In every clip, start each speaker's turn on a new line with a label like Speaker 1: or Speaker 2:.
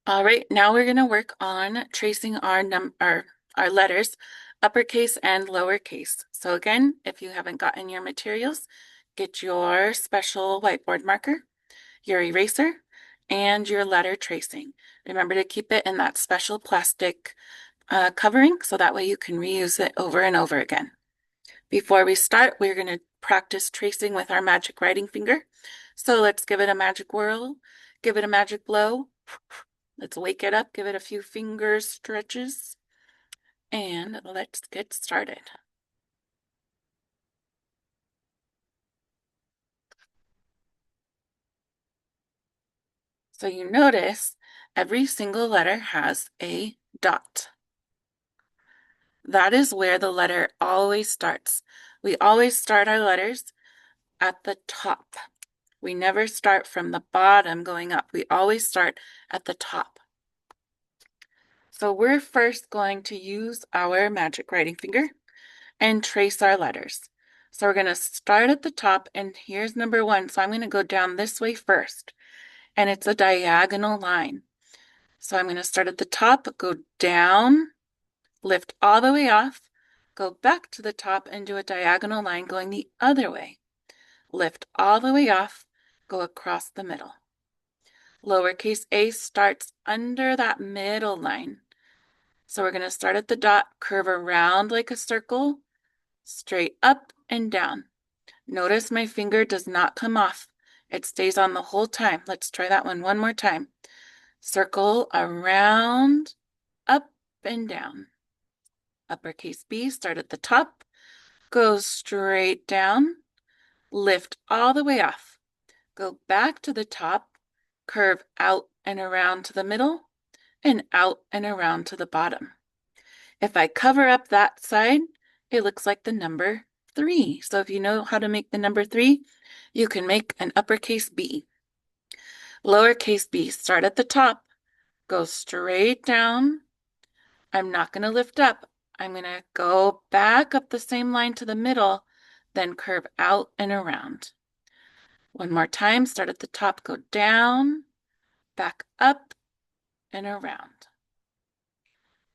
Speaker 1: All right, now we're going to work on tracing our letters, uppercase and lowercase. So again, if you haven't gotten your materials, get your special whiteboard marker, your eraser, and your letter tracing. Remember to keep it in that special plastic covering so that way you can reuse it over and over again. Before we start, we're going to practice tracing with our magic writing finger. So let's give it a magic whirl, give it a magic blow. Let's wake it up, give it a few finger stretches, and let's get started. So you notice every single letter has a dot. That is where the letter always starts. We always start our letters at the top. We never start from the bottom going up. We always start at the top. So we're first going to use our magic writing finger and trace our letters. So we're going to start at the top, and here's number 1. So I'm going to go down this way first, and it's a diagonal line. So I'm going to start at the top, go down, lift all the way off, go back to the top and do a diagonal line going the other way. Lift all the way off, go across the middle. Lowercase a starts under that middle line. So we're going to start at the dot, curve around like a circle, straight up and down. Notice my finger does not come off. It stays on the whole time. Let's try that one more time. Circle around, up and down. Uppercase B, start at the top, go straight down, lift all the way off. Go back to the top, curve out and around to the middle, and out and around to the bottom. If I cover up that side, it looks like the number 3. So if you know how to make the number 3, you can make an uppercase B. Lowercase b, start at the top, go straight down. I'm not going to lift up. I'm going to go back up the same line to the middle, then curve out and around. One more time, start at the top, go down, back up and around.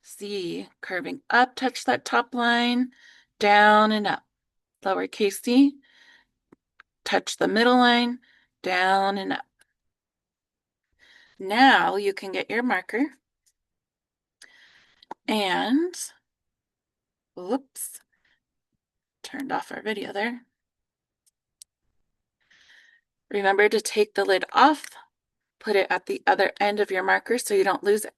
Speaker 1: C, curving up, touch that top line, down and up. Lowercase c, touch the middle line, down and up. Now you can get your marker and, whoops, turned off our video there. Remember to take the lid off, put it at the other end of your marker so you don't lose it.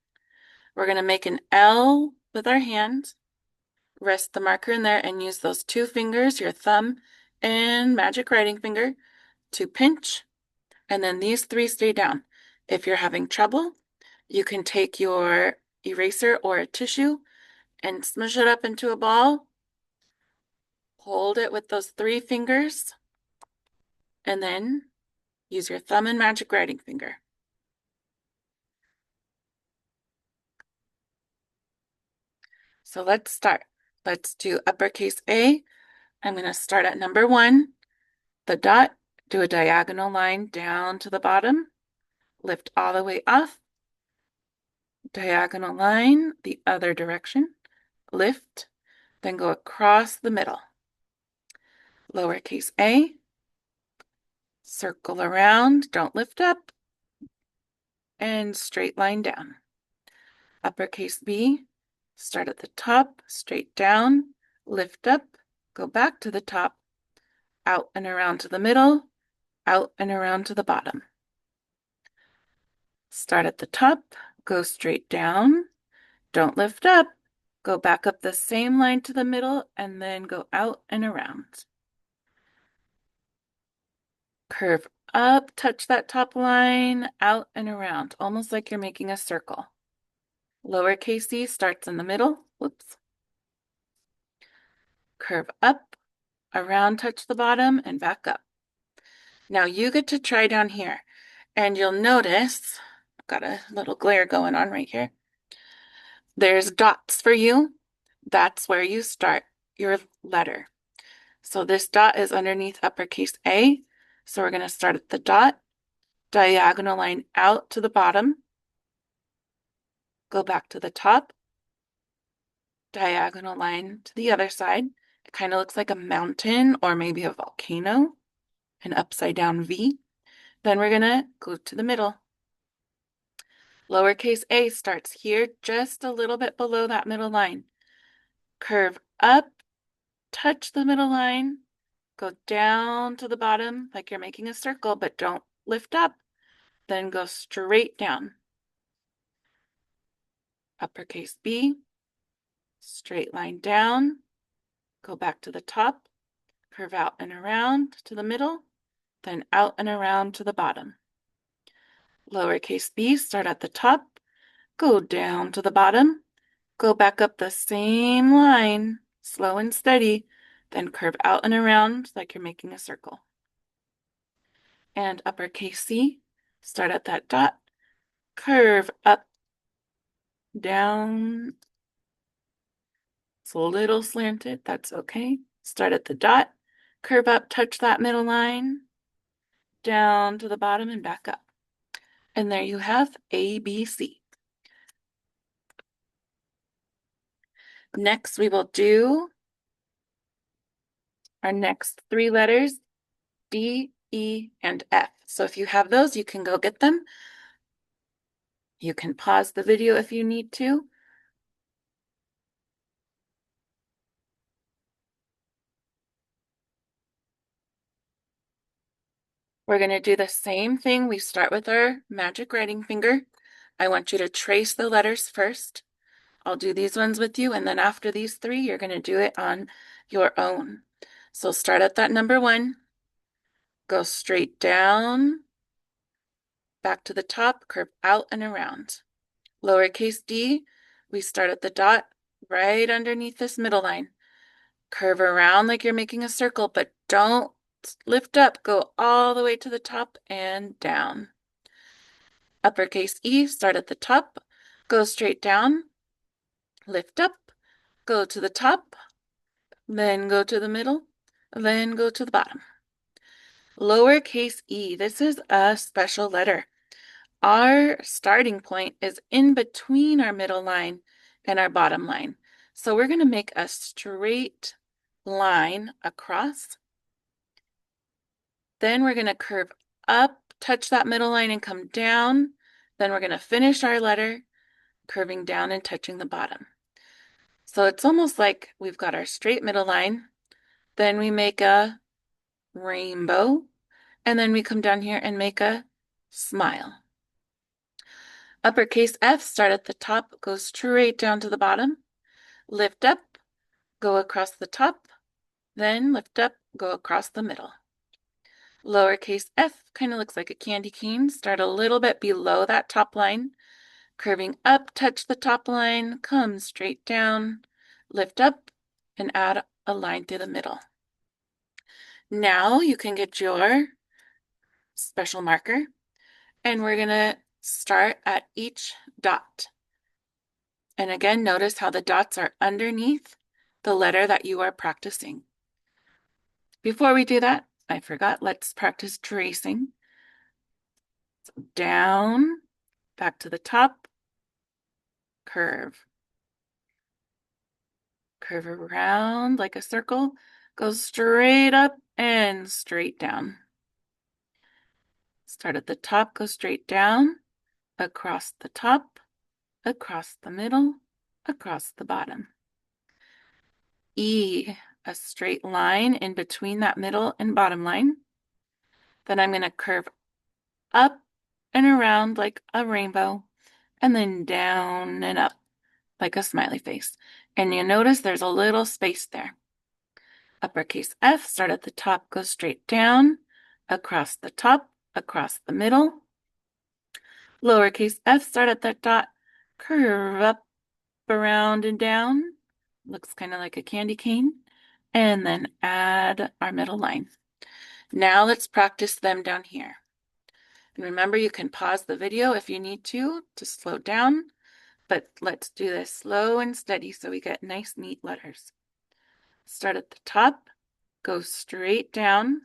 Speaker 1: We're going to make an L with our hand, rest the marker in there, and use those 2 fingers, your thumb and magic writing finger, to pinch, and then these 3 stay down. If you're having trouble, you can take your eraser or a tissue and smush it up into a ball. Hold it with those 3 fingers, and then use your thumb and magic writing finger. So let's start. Let's do uppercase A. I'm going to start at number 1, the dot, do a diagonal line down to the bottom, lift all the way off, diagonal line the other direction, lift, then go across the middle. Lowercase a, circle around, don't lift up, and straight line down. Uppercase B, start at the top, straight down, lift up, go back to the top, out and around to the middle, out and around to the bottom. Start at the top, go straight down, don't lift up, go back up the same line to the middle, and then go out and around. Curve up, touch that top line, out and around, almost like you're making a circle. Lowercase c starts in the middle, whoops. Curve up, around, touch the bottom, and back up. Now you get to try down here, and you'll notice, I've got a little glare going on right here. There's dots for you. That's where you start your letter. So this dot is underneath uppercase A. So we're going to start at the dot, diagonal line out to the bottom, go back to the top, diagonal line to the other side. It kind of looks like a mountain or maybe a volcano, an upside down V. Then we're gonna go to the middle. Lowercase a starts here, just a little bit below that middle line. Curve up, touch the middle line, go down to the bottom like you're making a circle, but don't lift up. Then go straight down. Uppercase B, straight line down, go back to the top, curve out and around to the middle, then out and around to the bottom. Lowercase b, start at the top, go down to the bottom, go back up the same line, slow and steady, then curve out and around like you're making a circle. And uppercase C, start at that dot, curve up, down. It's a little slanted, that's okay. Start at the dot, curve up, touch that middle line, down to the bottom and back up. And there you have A, B, C. Next, we will do our next three letters, D, E, and F. So if you have those, you can go get them. You can pause the video if you need to. We're going to do the same thing. We start with our magic writing finger. I want you to trace the letters first. I'll do these ones with you, and then after these three, you're going to do it on your own. So start at that number 1, go straight down, back to the top, curve out and around. Lowercase d, we start at the dot right underneath this middle line. Curve around like you're making a circle, but don't lift up. Go all the way to the top and down. Uppercase E, start at the top, go straight down, lift up, go to the top, then go to the middle, then go to the bottom. Lowercase e, this is a special letter. Our starting point is in between our middle line and our bottom line. So we're going to make a straight line across. Then we're going to curve up, touch that middle line and come down. Then we're going to finish our letter curving down and touching the bottom. So it's almost like we've got our straight middle line. Then we make a rainbow. And then we come down here and make a smile. Uppercase F, start at the top, go straight down to the bottom, lift up, go across the top, then lift up, go across the middle. Lowercase f kind of looks like a candy cane. Start a little bit below that top line, curving up, touch the top line, come straight down, lift up, and add a line through the middle. Now you can get your special marker, and we're going to start at each dot. And again, notice how the dots are underneath the letter that you are practicing. Before we do that, I forgot, let's practice tracing. So down, back to the top, curve. Curve around like a circle, go straight up and straight down. Start at the top, go straight down, across the top, across the middle, across the bottom. E, a straight line in between that middle and bottom line. Then I'm going to curve up and around like a rainbow, and then down and up like a smiley face. And you notice there's a little space there. Uppercase F, start at the top, go straight down, across the top, across the middle. Lowercase f, start at that dot, curve up, around and down. Looks kind of like a candy cane. And then add our middle line. Now let's practice them down here. And remember, you can pause the video if you need to slow down, but let's do this slow and steady so we get nice, neat letters. Start at the top, go straight down,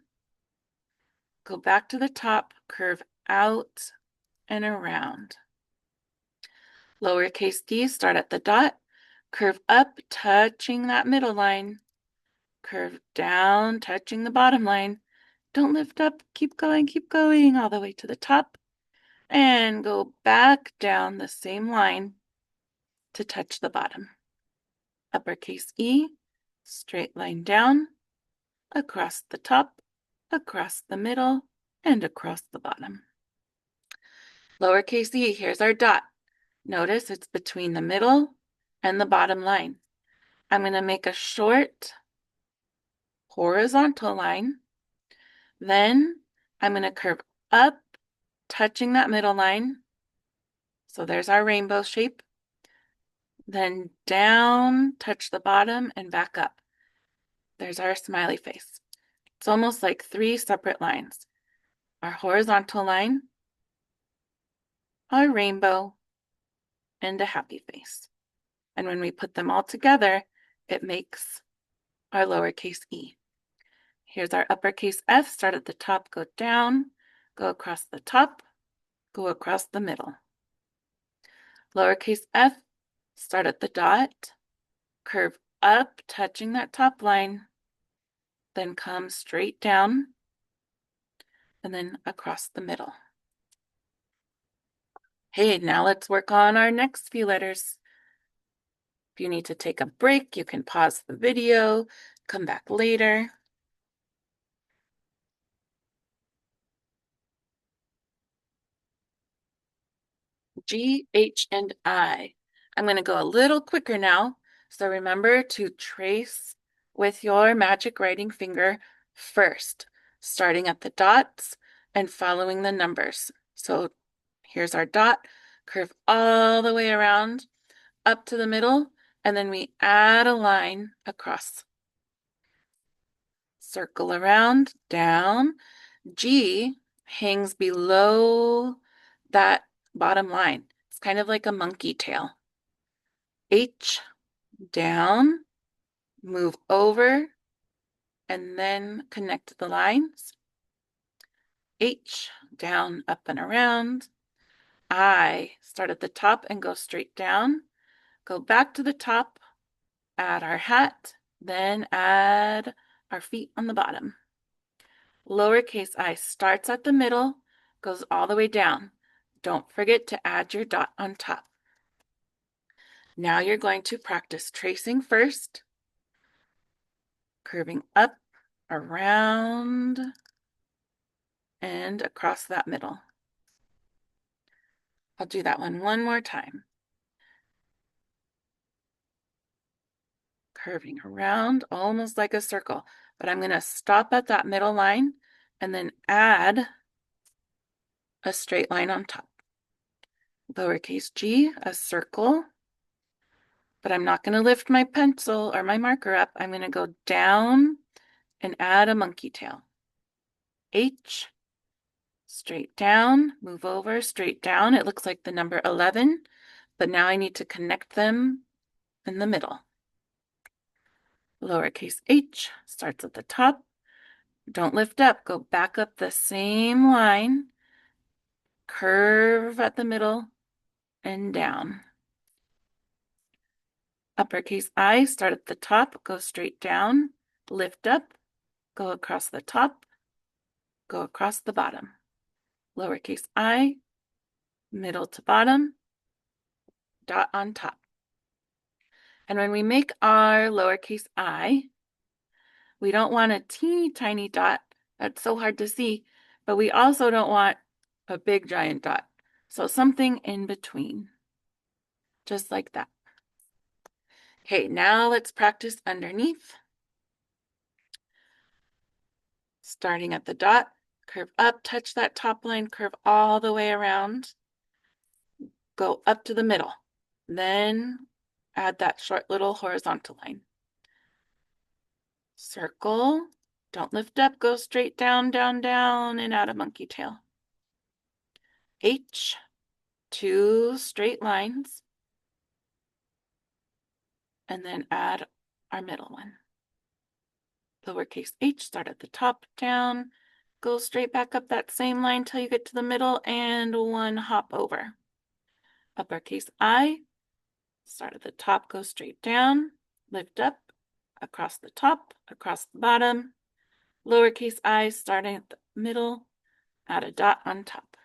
Speaker 1: go back to the top, curve out and around. Lowercase d, start at the dot, curve up, touching that middle line, curve down, touching the bottom line. Don't lift up, keep going all the way to the top, and go back down the same line to touch the bottom. Uppercase E, straight line down, across the top, across the middle, and across the bottom. Lowercase e, here's our dot. Notice it's between the middle and the bottom line. I'm going to make a short horizontal line. Then I'm going to curve up, touching that middle line. So there's our rainbow shape. Then down, touch the bottom, and back up. There's our smiley face. It's almost like 3 separate lines. Our horizontal line, our rainbow, and a happy face. And when we put them all together, it makes our lowercase e. Here's our uppercase F. Start at the top, go down, go across the top, go across the middle. Lowercase f, start at the dot, curve up, touching that top line, then come straight down, and then across the middle. Hey, now let's work on our next few letters. If you need to take a break, you can pause the video, come back later. G, H, and I. I'm going to go a little quicker now. So remember to trace with your magic writing finger first, starting at the dots and following the numbers. So here's our dot, curve all the way around up to the middle, and then we add a line across. Circle around, down. G hangs below that bottom line. It's kind of like a monkey tail. H, down, move over, and then connect the lines. H, down, up and around. I, start at the top and go straight down. Go back to the top, add our hat, then add our feet on the bottom. Lowercase I starts at the middle, goes all the way down. Don't forget to add your dot on top. Now you're going to practice tracing first, curving up, around, and across that middle. I'll do that one more time. Curving around, almost like a circle, but I'm going to stop at that middle line and then add a straight line on top. Lowercase g, a circle, but I'm not going to lift my pencil or my marker up. I'm going to go down and add a monkey tail. H, straight down, move over, straight down. It looks like the number 11, but now I need to connect them in the middle. Lowercase h starts at the top. Don't lift up, go back up the same line, curve at the middle, and down. Uppercase I, start at the top, go straight down, lift up, go across the top, go across the bottom. Lowercase I, middle to bottom, dot on top. And when we make our lowercase I, we don't want a teeny tiny dot. That's so hard to see, but we also don't want a big giant dot. So something in between, just like that. Okay, now let's practice underneath. Starting at the dot, curve up, touch that top line, curve all the way around, go up to the middle. Then add that short little horizontal line. Circle, don't lift up, go straight down, down, down, and add a monkey tail. H, 2 straight lines, and then add our middle one. Lowercase h, start at the top, down, go straight back up that same line till you get to the middle, and 1 hop over. uppercase I, start at the top, go straight down, lift up, across the top, across the bottom, lowercase I, starting at the middle, add a dot on top.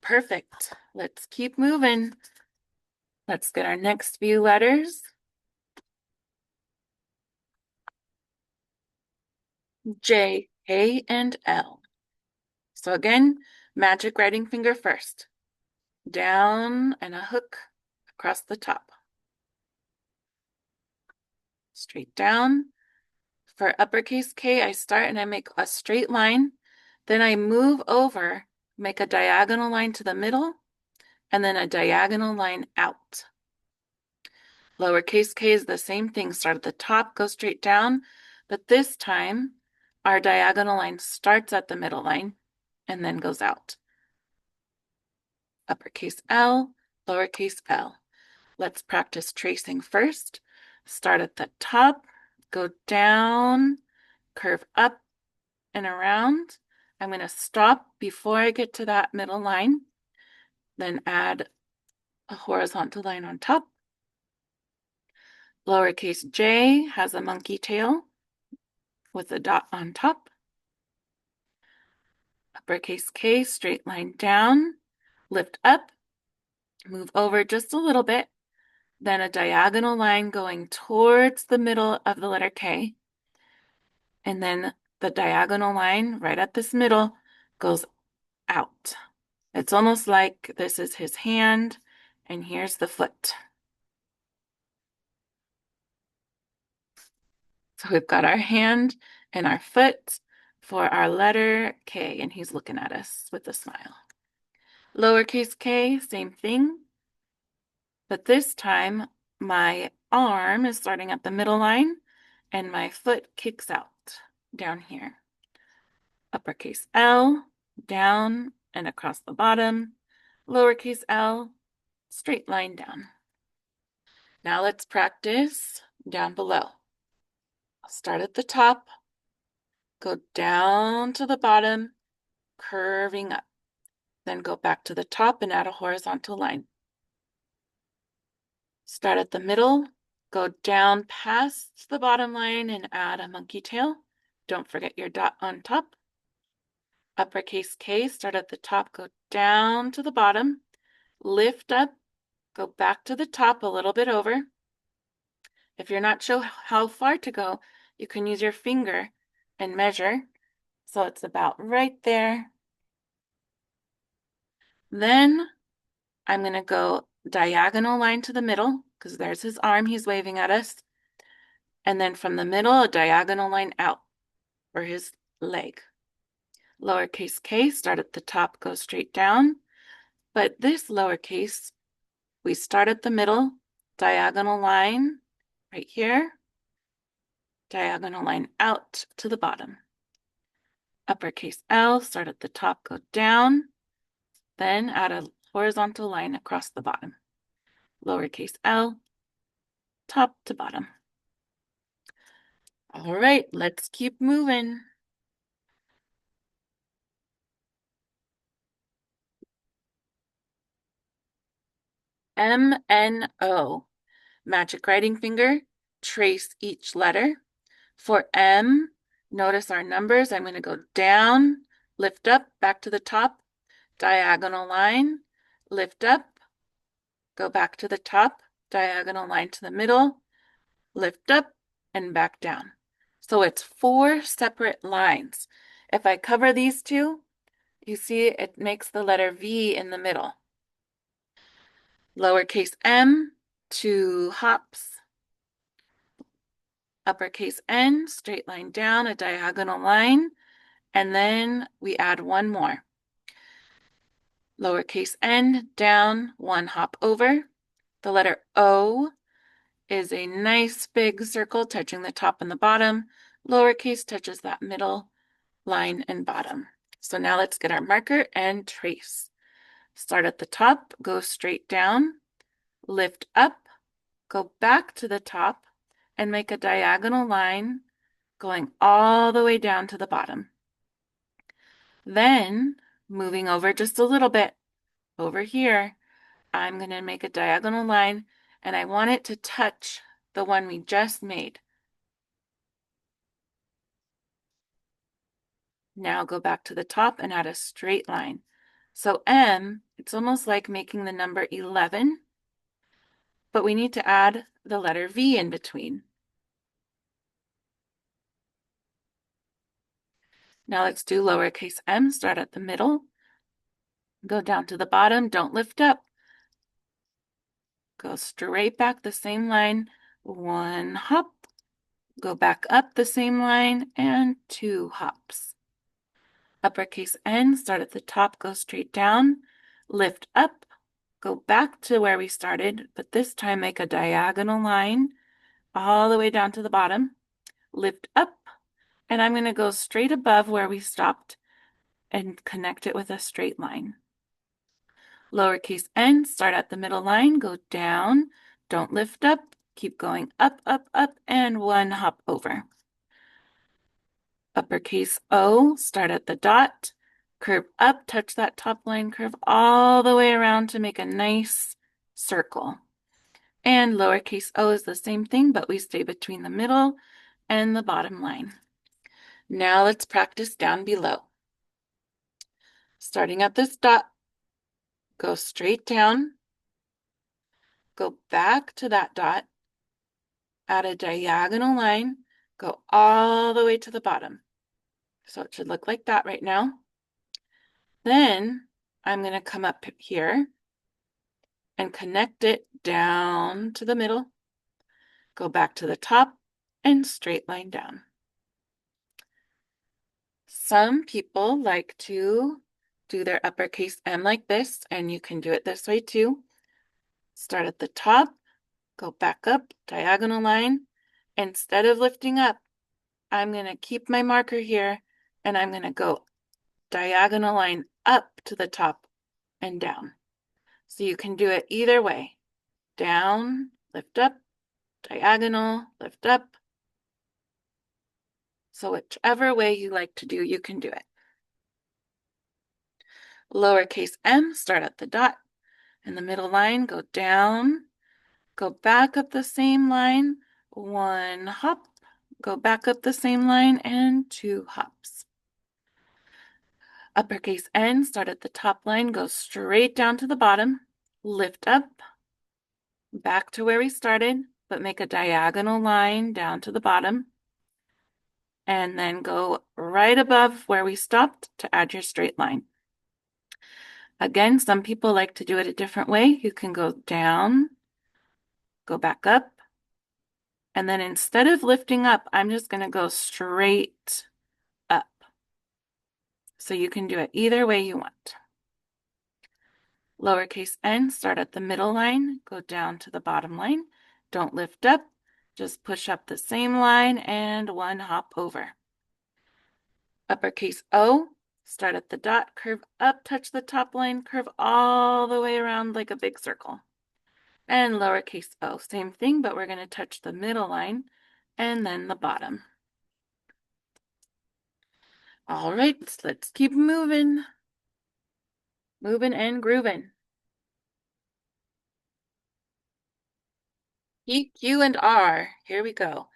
Speaker 1: Perfect. Let's keep moving. Let's get our next few letters. J, K, and L. So again, magic writing finger first. Down and a hook across the top. Straight down. For uppercase K, I start and I make a straight line. Then I move over, make a diagonal line to the middle, and then a diagonal line out. Lowercase k is the same thing. Start at the top, go straight down, but this time our diagonal line starts at the middle line and then goes out. Uppercase L, lowercase l. Let's practice tracing first. Start at the top, go down, curve up and around. I'm going to stop before I get to that middle line, then add a horizontal line on top. Lowercase j has a monkey tail with a dot on top. Uppercase K, straight line down, lift up, move over just a little bit, then a diagonal line going towards the middle of the letter K, and then the diagonal line right at this middle goes out. It's almost like this is his hand, and here's the foot. So we've got our hand and our foot for our letter K, and he's looking at us with a smile. Lowercase k, same thing. But this time, my arm is starting at the middle line, and my foot kicks out down here. Uppercase L, down and across the bottom. Lowercase l, straight line down. Now let's practice down below. I'll start at the top, go down to the bottom, curving up. Then go back to the top and add a horizontal line. Start at the middle, go down past the bottom line and add a monkey tail. Don't forget your dot on top. Uppercase K, start at the top, go down to the bottom, lift up, go back to the top a little bit over. If you're not sure how far to go, you can use your finger and measure. So it's about right there. Then I'm going to go diagonal line to the middle because there's his arm, he's waving at us. And then from the middle, a diagonal line out for his leg. Lowercase k, start at the top, go straight down. But this lowercase, we start at the middle, diagonal line right here, diagonal line out to the bottom. Uppercase L, start at the top, go down, then add a horizontal line across the bottom. Lowercase l, top to bottom. All right, let's keep moving. M-N-O. Magic writing finger, trace each letter. For M, notice our numbers. I'm going to go down, lift up, back to the top, diagonal line, lift up, go back to the top, diagonal line to the middle, lift up, and back down. So it's 4 separate lines. If I cover these two, you see it makes the letter V in the middle. Lowercase m, 2 hops. Uppercase N, straight line down, a diagonal line, and then we add one more. Lowercase n, down, 1 hop over. The letter O is a nice big circle touching the top and the bottom. Lowercase touches that middle line and bottom. So now let's get our marker and trace. Start at the top, go straight down, lift up, go back to the top, and make a diagonal line going all the way down to the bottom. Then, moving over just a little bit, over here, I'm going to make a diagonal line, and I want it to touch the one we just made. Now go back to the top and add a straight line. So M, it's almost like making the number 11, but we need to add the letter V in between. Now let's do lowercase m, start at the middle, go down to the bottom, don't lift up. Go straight back the same line, one hop, go back up the same line, and two hops. Uppercase N, start at the top, go straight down, lift up, go back to where we started, but this time make a diagonal line all the way down to the bottom, lift up, and I'm going to go straight above where we stopped and connect it with a straight line. Lowercase n, start at the middle line, go down, don't lift up, keep going up, up, up, and one hop over. Uppercase O, start at the dot, curve up, touch that top line, curve all the way around to make a nice circle. And lowercase o is the same thing, but we stay between the middle and the bottom line. Now let's practice down below. Starting at this dot, go straight down, go back to that dot, add a diagonal line, go all the way to the bottom. So it should look like that right now. Then I'm going to come up here and connect it down to the middle, go back to the top, and straight line down. Some people like to do their uppercase M like this, and you can do it this way too. Start at the top, go back up, diagonal line. Instead of lifting up, I'm going to keep my marker here, and I'm going to go diagonal line up to the top and down. So you can do it either way. Down, lift up, diagonal, lift up. So whichever way you like to do, you can do it. Lowercase m, start at the dot. In the middle line, go down, go back up the same line, one hop, go back up the same line, and two hops. Uppercase N, start at the top line, go straight down to the bottom, lift up, back to where we started, but make a diagonal line down to the bottom, and then go right above where we stopped to add your straight line. Again, some people like to do it a different way. You can go down, go back up, and then instead of lifting up, I'm just going to go straight up. So you can do it either way you want. Lowercase n, start at the middle line, go down to the bottom line. Don't lift up, just push up the same line and one hop over. Uppercase O, start at the dot, curve up, touch the top line, curve all the way around like a big circle. And lowercase o, same thing, but we're going to touch the middle line and then the bottom. All right, let's keep moving. Moving and grooving. E, Q, and R. Here we go.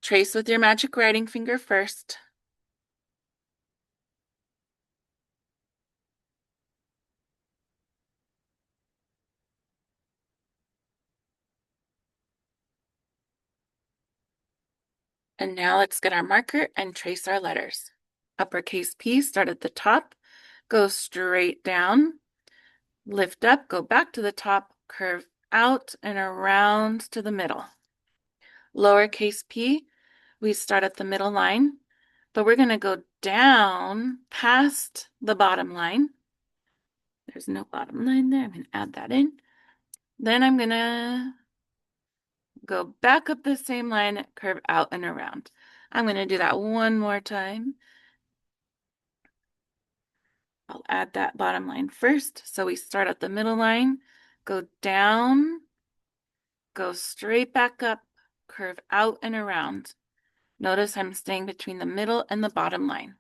Speaker 1: Trace with your magic writing finger first. And now let's get our marker and trace our letters. Uppercase P, start at the top, go straight down, lift up, go back to the top, curve out and around to the middle. Lowercase p, we start at the middle line, but we're going to go down past the bottom line. There's no bottom line there. I'm going to add that in. Then I'm going to go back up the same line, curve out and around. I'm going to do that one more time. I'll add that bottom line first. So we start at the middle line, go down, go straight back up, curve out and around. Notice I'm staying between the middle and the bottom line.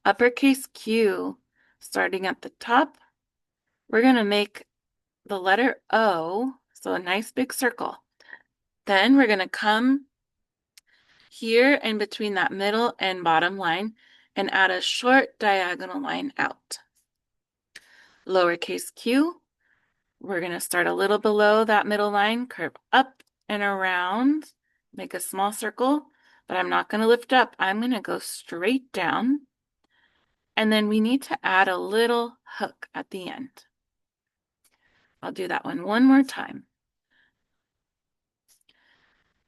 Speaker 1: Uppercase Q, starting at the top, we're going to make the letter O, so a nice big circle. Then we're going to come here in between that middle and bottom line and add a short diagonal line out. Lowercase q, we're going to start a little below that middle line, curve up and around, make a small circle, but I'm not going to lift up. I'm going to go straight down. And then we need to add a little hook at the end. I'll do that one more time.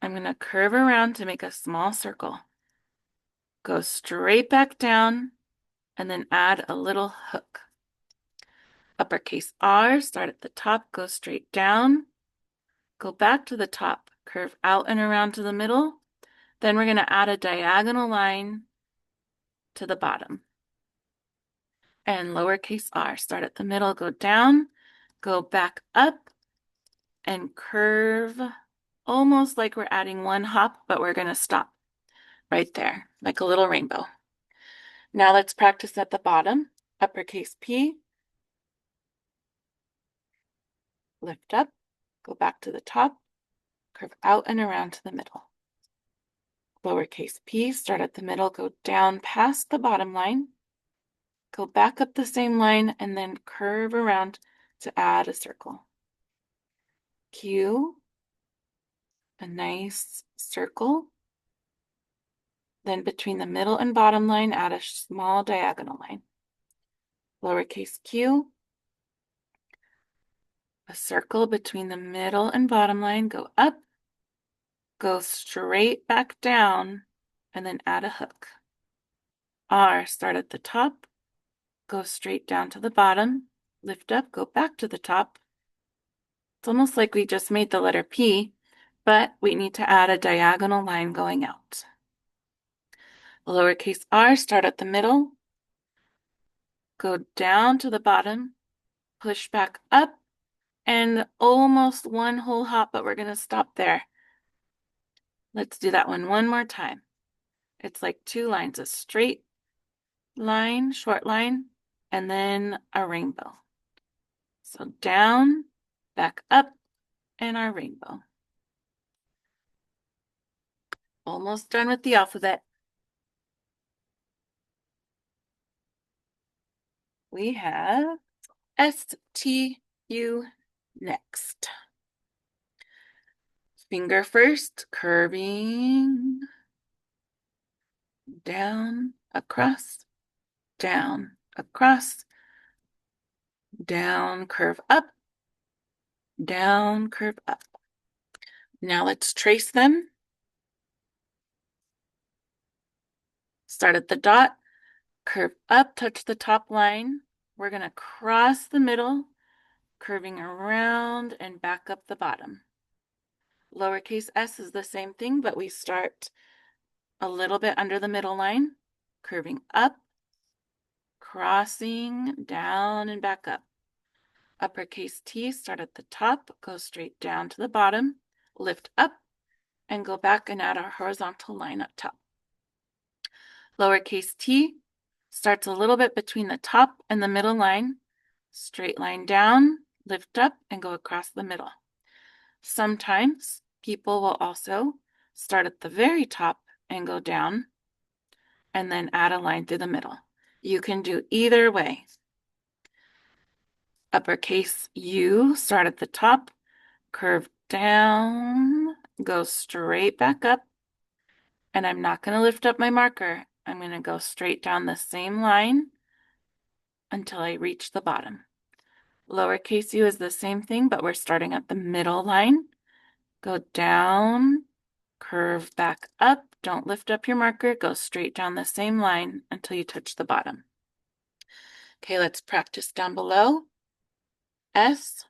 Speaker 1: I'm going to curve around to make a small circle. Go straight back down and then add a little hook. Uppercase R, start at the top, go straight down, go back to the top, curve out and around to the middle. Then we're going to add a diagonal line to the bottom. And lowercase r, start at the middle, go down, go back up, and curve almost like we're adding one hop, but we're going to stop right there, like a little rainbow. Now let's practice at the bottom. Uppercase P, lift up, go back to the top, curve out and around to the middle. Lowercase p, start at the middle, go down past the bottom line, go back up the same line, and then curve around to add a circle. Q, a nice circle. Then between the middle and bottom line, add a small diagonal line. Lowercase q, a circle between the middle and bottom line, go up, go straight back down, and then add a hook. R, start at the top, go straight down to the bottom, lift up, go back to the top. It's almost like we just made the letter P, but we need to add a diagonal line going out. Lowercase r, start at the middle, go down to the bottom, push back up, and almost one whole hop, but we're going to stop there. Let's do that one more time. It's like two lines, a straight line, short line, and then a rainbow. So down, back up, and our rainbow. Almost done with the alphabet. We have S-T-U next. Finger first, curving down, across, down, across, down, curve up, down, curve up. Now let's trace them. Start at the dot, curve up, touch the top line. We're going to cross the middle, curving around and back up the bottom. Lowercase s is the same thing, but we start a little bit under the middle line, curving up, crossing down and back up. Uppercase T, start at the top, go straight down to the bottom, lift up, and go back and add our horizontal line up top. Lowercase t starts a little bit between the top and the middle line, straight line down, lift up, and go across the middle. Sometimes people will also start at the very top and go down, and then add a line through the middle. You can do either way. Uppercase U, start at the top, curve down, go straight back up, and I'm not going to lift up my marker. I'm going to go straight down the same line until I reach the bottom. Lowercase u is the same thing, but we're starting at the middle line. Go down, curve back up, don't lift up your marker, go straight down the same line until you touch the bottom. Okay, let's practice down below. S,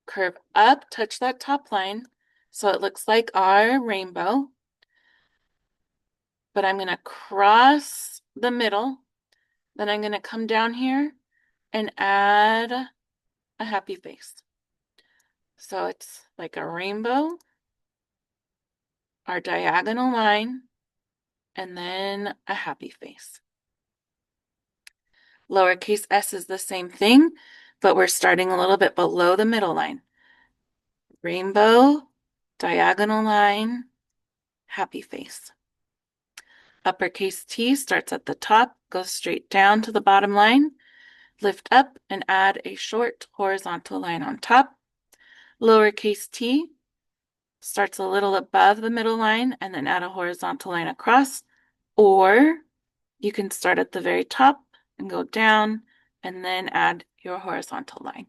Speaker 1: curve up, touch that top line, so it looks like our rainbow. But I'm going to cross the middle, then I'm going to come down here and add a happy face. So it's like a rainbow, our diagonal line, and then a happy face. Lowercase s is the same thing. but we're starting a little bit below the middle line. Rainbow, diagonal line, happy face. Uppercase T starts at the top, goes straight down to the bottom line, lift up and add a short horizontal line on top. Lowercase t starts a little above the middle line and then add a horizontal line across, or you can start at the very top and go down and then add your horizontal line.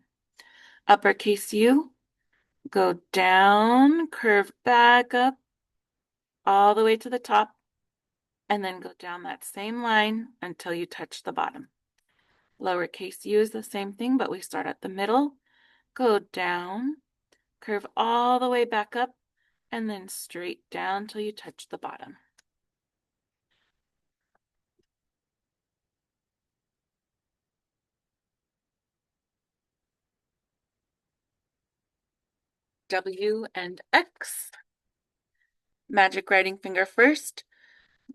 Speaker 1: Uppercase U, go down, curve back up all the way to the top, and then go down that same line until you touch the bottom. Lowercase u is the same thing, but we start at the middle, go down, curve all the way back up, and then straight down till you touch the bottom. W and X. Magic writing finger first.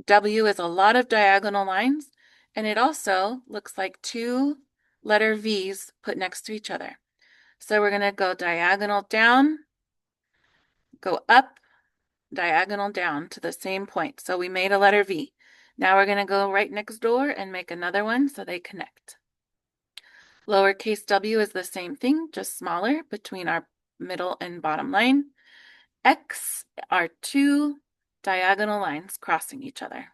Speaker 1: W is a lot of diagonal lines, and it also looks like two letter V's put next to each other. So we're going to go diagonal down, go up, diagonal down to the same point. So we made a letter V. Now we're going to go right next door and make another one so they connect. Lowercase w is the same thing, just smaller between our middle and bottom line. X are two diagonal lines crossing each other.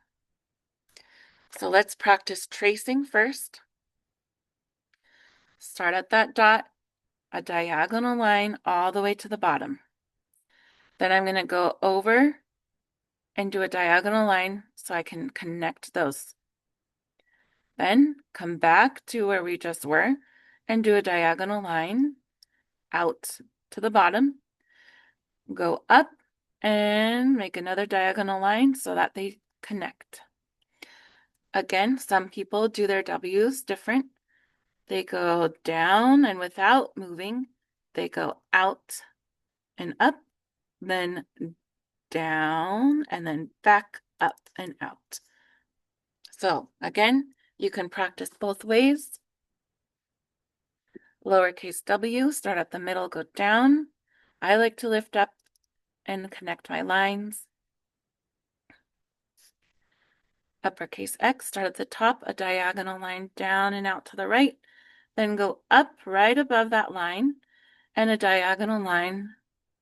Speaker 1: So let's practice tracing first. Start at that dot, a diagonal line all the way to the bottom. Then I'm going to go over and do a diagonal line so I can connect those. Then come back to where we just were and do a diagonal line out to the bottom. Go up and make another diagonal line so that they connect. Again, some people do their W's different. They go down and without moving, they go out and up, then down, and then back up and out. So again, you can practice both ways. Lowercase w, start at the middle, go down. I like to lift up and connect my lines. Uppercase X, start at the top, a diagonal line down and out to the right, then go up right above that line and a diagonal line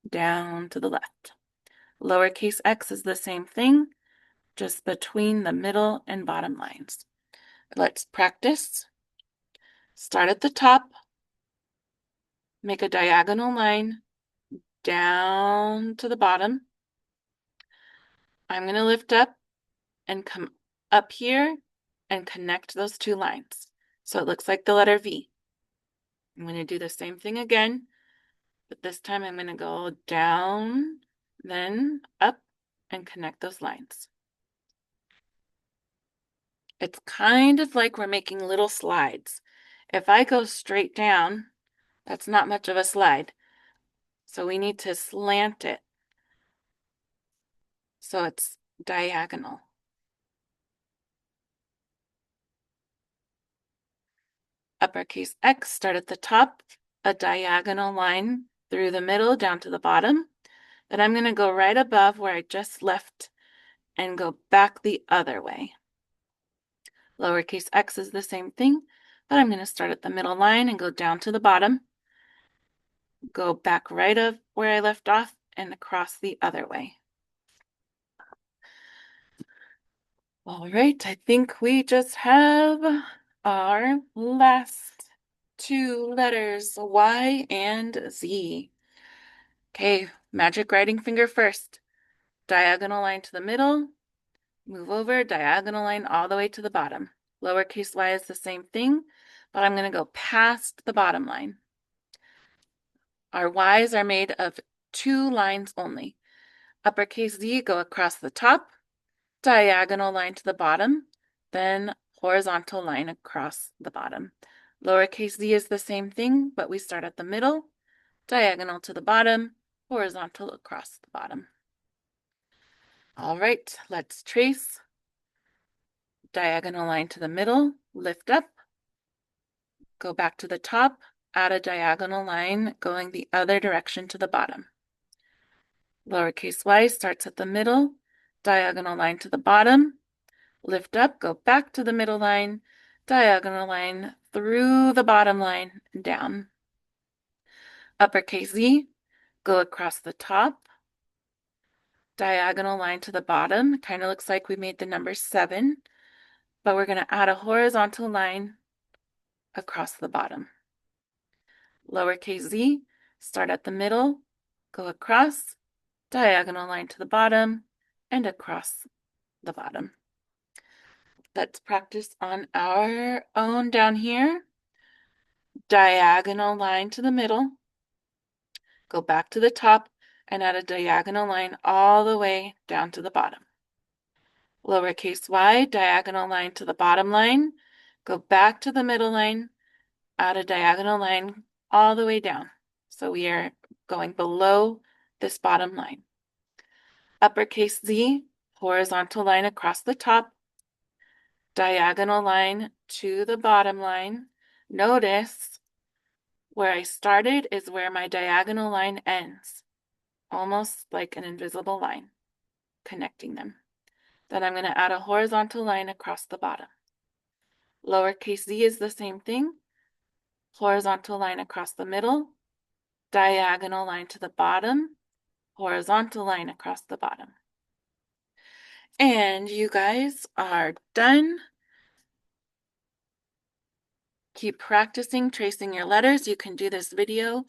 Speaker 1: down to the left. Lowercase x is the same thing, just between the middle and bottom lines. Let's practice. Start at the top, make a diagonal line down to the bottom. I'm going to lift up and come up here and connect those two lines. So it looks like the letter V. I'm going to do the same thing again, but this time I'm going to go down, then up, and connect those lines. It's kind of like we're making little slides. If I go straight down, that's not much of a slide. So we need to slant it so it's diagonal. Uppercase X, start at the top, a diagonal line through the middle down to the bottom. Then I'm going to go right above where I just left and go back the other way. Lowercase x is the same thing, but I'm going to start at the middle line and go down to the bottom, go back right of where I left off and across the other way. All right, I think we just have our last two letters, Y and Z. Okay, magic writing finger first. Diagonal line to the middle, move over, diagonal line all the way to the bottom. Lowercase y is the same thing, but I'm going to go past the bottom line. Our Y's are made of two lines only. Uppercase Z, go across the top, diagonal line to the bottom, then horizontal line across the bottom. Lowercase z is the same thing, but we start at the middle, diagonal to the bottom, horizontal across the bottom. All right, let's trace. Diagonal line to the middle, lift up, go back to the top, add a diagonal line going the other direction to the bottom. Lowercase y starts at the middle, diagonal line to the bottom, lift up, go back to the middle line, diagonal line through the bottom line and down. Uppercase Z, go across the top, diagonal line to the bottom. Kind of looks like we made the number 7, but we're going to add a horizontal line across the bottom. Lowercase z, start at the middle, go across, diagonal line to the bottom, and across the bottom. Let's practice on our own down here. Diagonal line to the middle, go back to the top, and add a diagonal line all the way down to the bottom. Lowercase y, diagonal line to the bottom line, go back to the middle line, add a diagonal line all the way down. So we are going below this bottom line. Uppercase Z, horizontal line across the top, diagonal line to the bottom line. Notice where I started is where my diagonal line ends, almost like an invisible line connecting them. Then I'm going to add a horizontal line across the bottom. Lowercase z is the same thing. Horizontal line across the middle, diagonal line to the bottom, horizontal line across the bottom. And you guys are done. Keep practicing tracing your letters. You can do this video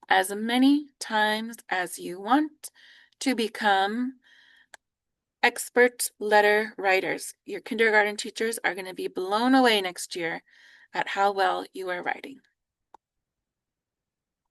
Speaker 1: as many times as you want to become expert letter writers. Your kindergarten teachers are going to be blown away next year at how well you are writing.